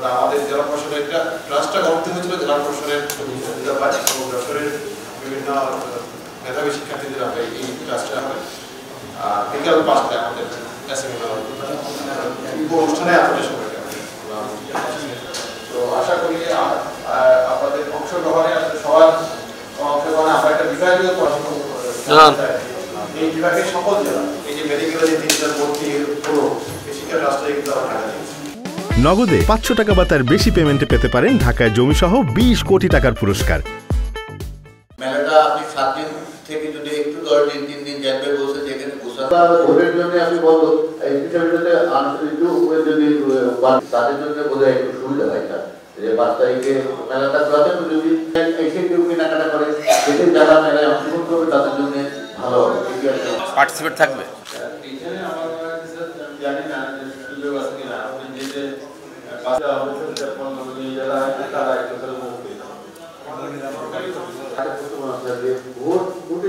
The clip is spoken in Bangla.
আমাদের জেলা প্রশাসনের একটা ট্রাস্টটা করতে হয়েছিল জেলা প্রশাসনের ব্যাপারে এবং যশোরের বিভিন্ন মেধাবী শিক্ষার্থীদের আমরা এই ট্রাস্টটা হয়। আর বিকাল 5টায় আমাদের অনুষ্ঠানে আপনাদের সবাইকে তো আশা করি আপনাদের অংশগ্রহণে সবার অংশগ্রহণে আমরা একটা বিভাগীয় এই বিভাগের সকল জেলা এই যে মেডিকেল যে 3টা ভর্তি হলো এই শিক্ষা ট্রাস্টে কিন্তু আমরা টাকা দিয়েছি। নগদে 500 টাকা বা তার বেশি পেমেন্টে পেতে পারেন ঢাকায় জমিসহ 20 কোটি টাকার পুরস্কার। মেলাটা আপনি 7 দিন থেকে যদি একটু 10 দিন 3 দিন যাবে বলছে যেখানে ভোটের জন্য আমি বলবো স্পেশালি আনসারিক যদি তাদের জন্য বোধহয় একটু সুবিধা হয় না যে 5 তারিখে মেলাটা চলে যদি এসে কেউ কেনাকাটা করে সেটা যারা মেলায় অংশগ্রহণ করবে তাদের জন্য ভালো হবে। পার্টিসিপেট থাকবে এখানে আমার জানি না যে সুযোগ আছে কিনা আপনি যে বাচ্চা অবশ্যই যারা তারা একটু ভোট